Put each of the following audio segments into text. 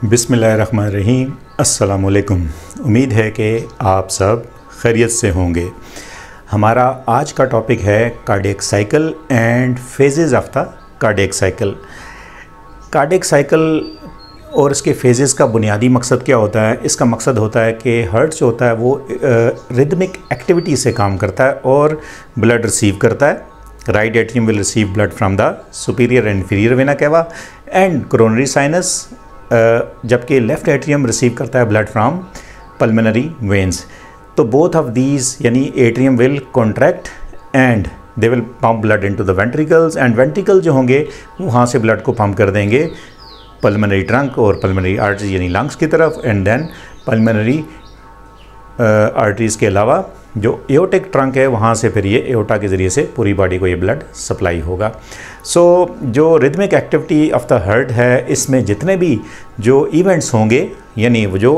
बिस्मिल्लाहिर्रहमानिर्रहीम। अस्सलामुअलैकुम। उम्मीद है कि आप सब खैरियत से होंगे। हमारा आज का टॉपिक है cardiac cycle and phases of the cardiac cycle. Cardiac cycle और इसके फेजेस का बुनियादी मकसद क्या होता है? इसका मकसद होता है कि हार्ट जो होता है वो रिदमिक एक्टिविटी से काम करता है और ब्लड रिसीव करता है। Right atrium will receive blood from the superior and inferior vena cava and coronary sinus, जबकि लेफ़्ट एट्रियम रिसीव करता है ब्लड फ्रॉम पल्मोनरी वेन्स। तो बोथ ऑफ दीज यानी atrium will contract and they will pump blood into the ventricles and ventricle जो होंगे वहाँ से blood को पंप कर देंगे पल्मोनरी ट्रंक और पल्मोनरी आर्टरी यानी लंग्स की तरफ, एंड देन पल्मोनरी आर्टरीज़ के अलावा जो एओर्टिक ट्रंक है वहाँ से फिर ये एओर्टा के ज़रिए से पूरी बॉडी को ये ब्लड सप्लाई होगा। जो rhythmic activity of the heart है, इसमें जितने भी जो इवेंट्स होंगे यानी वो जो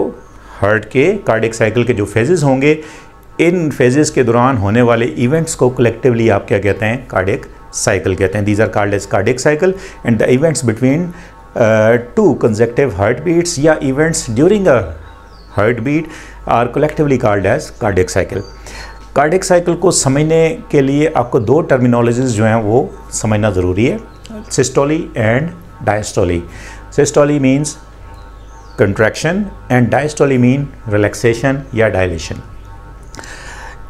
हार्ट के कार्डियक साइकिल के जो फेजेस होंगे, इन फेजेस के दौरान होने वाले इवेंट्स को कलेक्टिवली आप क्या कहते हैं? कार्डियक साइकिल कहते हैं। These are called as cardiac cycle and the events between two consecutive heart beats या events during a heart beat are collectively called as cardiac cycle. Cardiac cycle को समझने के लिए आपको दो टर्मिनोलॉजीज़ जो हैं वो समझना ज़रूरी है, systole and diastole. Systole means contraction and diastole mean relaxation या dilation.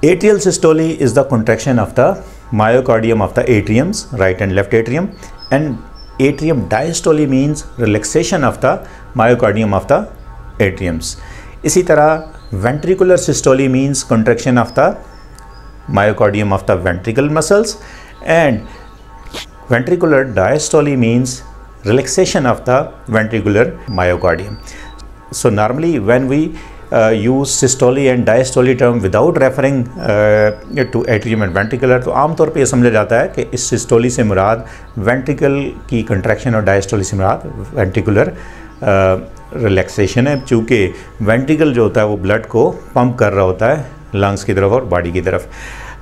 Atrial systole is the contraction of the myocardium of the atriums, right and left atrium, and atrium diastole means relaxation of the myocardium of the atriums. इसी तरह ventricular systole means contraction of the myocardium of the ventricle muscles and ventricular diastole means relaxation of the ventricular myocardium. So normally when we use systole and diastole term without referring to atrium and ventricular, तो आमतौर पे ये समझा जाता है कि इस सिस्टोली से मुराद वेंट्रिकल की कंट्रैक्शन और डायस्टोली से मुराद वेंट्रिकुलर रिलैक्सेशन है, चूँकि वेंट्रिकल जो होता है वो ब्लड को पंप कर रहा होता है लंग्स की तरफ और बॉडी की तरफ।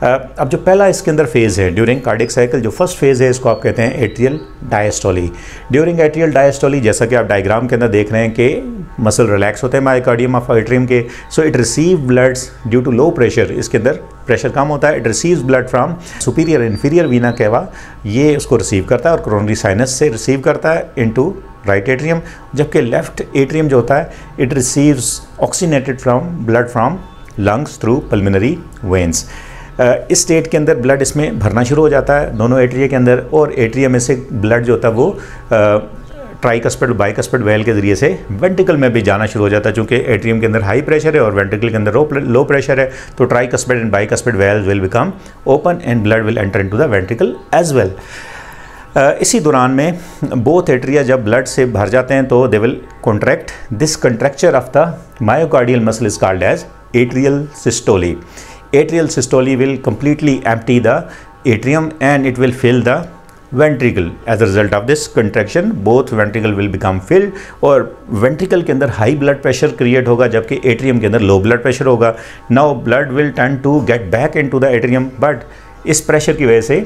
अब जो पहला इसके अंदर फेज़ है ड्यूरिंग कार्डियक साइकिल, जो फर्स्ट फेज़ है इसको आप कहते हैं एट्रियल डायस्टोली। ड्यूरिंग एट्रियल डायस्टोली, जैसा कि आप डायग्राम के अंदर देख रहे हैं कि मसल रिलैक्स होते हैं मायोकार्डियम ऑफ एट्रियम के, so it receive bloods due to low pressure, इसके अंदर प्रेशर कम होता है। It receives blood from superior inferior vena cava, ये उसको रिसीव करता है और कोरोनरी साइनस से रिसीव करता है इनटू राइट एट्रियम, जबकि लेफ्ट एट्रियम जो होता है it receives oxygenated from blood from lungs through pulmonary veins. इस स्टेट के अंदर ब्लड इसमें भरना शुरू हो जाता है दोनों एट्रिया के अंदर, और एट्रिया में से ब्लड जो होता है वो ट्राइकस्पिड बाइकस्पिड वेल के ज़रिए से वेंट्रिकल में भी जाना शुरू हो जाता है। चूँकि एट्रियम के अंदर हाई प्रेशर है और वेंट्रिकल के अंदर लो प्रेशर है, तो tricuspid and bicuspid valve will become open and blood will enter into the ventricle as well. इसी दौरान में बोथ एट्रिया जब ब्लड से भर जाते हैं तो they will contract. This contracture of the myocardial muscle is called as atrial systole. Atrial systole will completely empty the atrium and it will fill the ventricle. As a result of this contraction, both ventricle will become filled और ventricle के अंदर high blood pressure create होगा जबकि atrium के अंदर low blood pressure होगा। Now blood will tend to get back into the atrium, but इस pressure की वजह से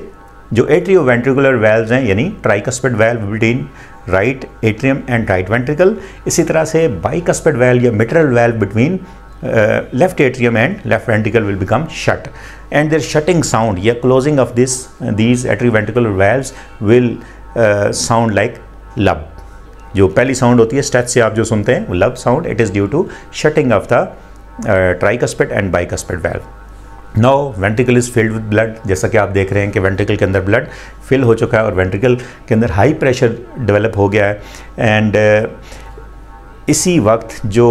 जो atrioventricular valves हैं यानी tricuspid valve between right atrium and right ventricle, इसी तरह से bicuspid valve या mitral valve between left atrium and left ventricle will become shut, and their shutting sound या closing of these atrioventricular valves will sound like लब। जो पहली sound होती है स्टेच से आप जो सुनते हैं वो lub sound, it is due to shutting of the tricuspid and bicuspid valve. Now ventricle is filled with blood, जैसा कि आप देख रहे हैं कि वेंट्रिकल के अंदर ब्लड फिल हो चुका है और वेंट्रिकल के अंदर हाई प्रेशर डेवलप हो गया है, एंड इसी वक्त जो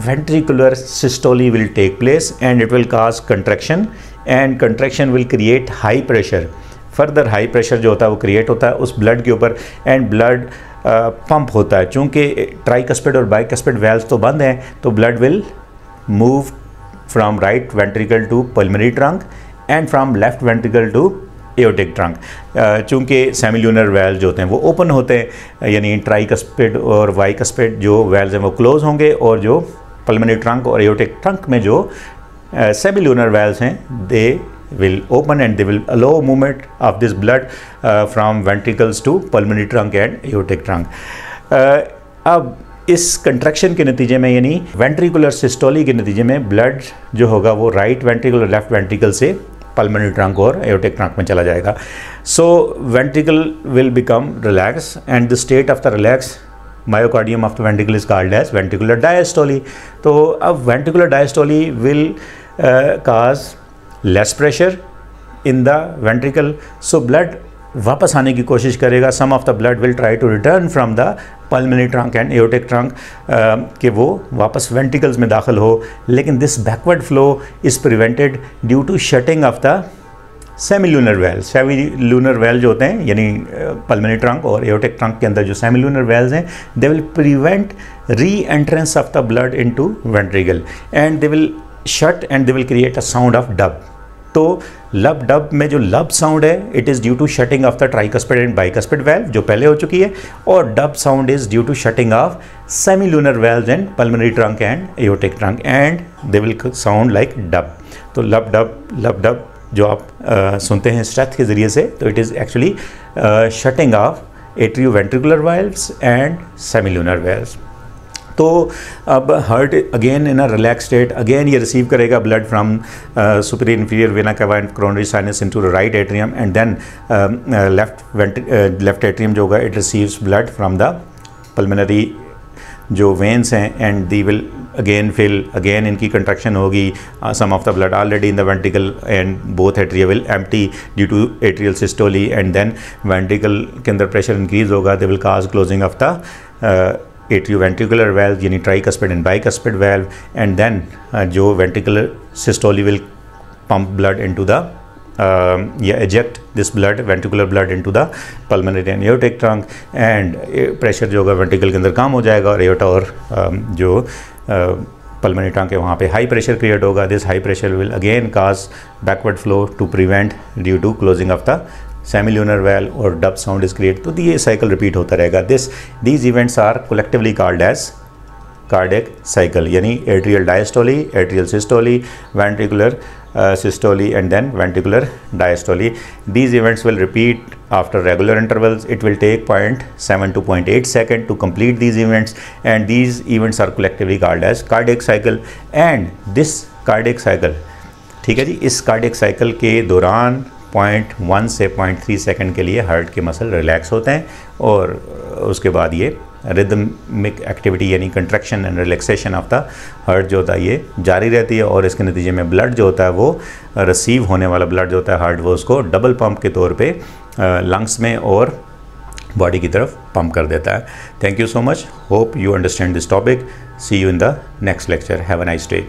ventricular systole will take place and it will cause contraction and contraction will create high pressure. Further high pressure जो होता है वो create होता है उस blood के ऊपर and blood pump होता है। चूँकि tricuspid और bicuspid valves तो बंद हैं तो blood will move from right ventricle to pulmonary trunk and from left ventricle to aortic trunk. चूँकि सेमिल्यूनर वेल्व जो होते हैं वो ओपन होते हैं यानी ट्राइकस्पिड और बाइकस्पिड जो वेल्व्स हैं वो क्लोज होंगे, और जो पल्मोनरी ट्रंक और एओर्टिक ट्रंक में जो सेमिल्यूनर वेल्व्स हैं दे will open and they will allow movement of this blood from ventricles to pulmonary trunk and aortic trunk. अब इस कंट्रैक्शन के नतीजे में यानी वेंट्रिकुलर सिस्टोली के नतीजे में ब्लड जो होगा वो राइट वेंट्रिकल और लेफ्ट वेंट्रिकल से पल्मोनरी ट्रंक और एओर्टिक ट्रंक में चला जाएगा. So ventricle will become relax and the state of the relax myocardium of the ventricle is called as ventricular diastole. तो अब ventricular diastole will cause less pressure in the ventricle. So blood वापस आने की कोशिश करेगा. Some of the blood will try to return from the pulmonary trunk and aortic trunk कि वो वापस वेंट्रिकल्स में दाखिल हो. लेकिन this backward flow is prevented due to shutting of the semilunar valve. Semilunar valve जो होते हैं यानी पल्मोनरी ट्रंक और एओर्टिक ट्रंक के अंदर जो सेमीलूनर वेल्स हैं, they will prevent reentrance of the blood into ventricle and they will shut and they will create a sound of dub. तो लब डब में जो लब साउंड है it is due to shutting of the tricuspid and bicuspid valve जो पहले हो चुकी है, और dub sound is due to shutting of semilunar valves and pulmonary trunk and aortic trunk and they will sound like dub. तो lub dub जो आप सुनते हैं स्ट्रेथ के ज़रिए से, तो it is actually shutting off atrioventricular valves and semilunar valves. तो अब heart again in a relax state, again ये रिसीव करेगा blood from superior inferior vena cava and coronary sinus into the right atrium and then left atrium जो होगा it receives blood from the pulmonary जो veins हैं and they will again fill, again इनकी contraction होगी. Some of the blood already in the ventricle and both atria will empty due to atrial systole and then ventricle के अंदर pressure increase होगा. They will cause closing of the atrioventricular valve यानी tricuspid and bicuspid valve and then जो ventricular systole will pump blood into the eject this blood ventricular blood into the pulmonary and aortic trunk and pressure जो होगा ventricle के अंदर कम हो जाएगा और aorta और जो pulmonary trunk है वहाँ पे high pressure create होगा. This high pressure will again cause backward flow to prevent due to closing of the semilunar valve और डब साउंड इज क्रिएट. तो ये साइकिल रिपीट होता रहेगा. These events are collectively called as cardiac cycle यानी atrial diastole, atrial systole, ventricular systole and then ventricular diastole. These events will repeat after regular intervals. It will take 0.7 to 0.8 second to complete these events and these events are collectively called as cardiac cycle. And this cardiac cycle, ठीक है जी, इस cardiac cycle के दौरान 0.1 से 0.3 second के लिए heart के muscle relax होते हैं और उसके बाद ये रिदमिक एक्टिविटी यानी contraction and relaxation of the heart जो होता है ये जारी रहती है और इसके नतीजे में ब्लड जो होता है वो रिसीव होने वाला ब्लड जो होता है हार्ट वो उसको डबल पंप के तौर पे लंग्स में और बॉडी की तरफ पंप कर देता है. Thank you so much. Hope you understand this topic. See you in the next lecture. Have a nice day.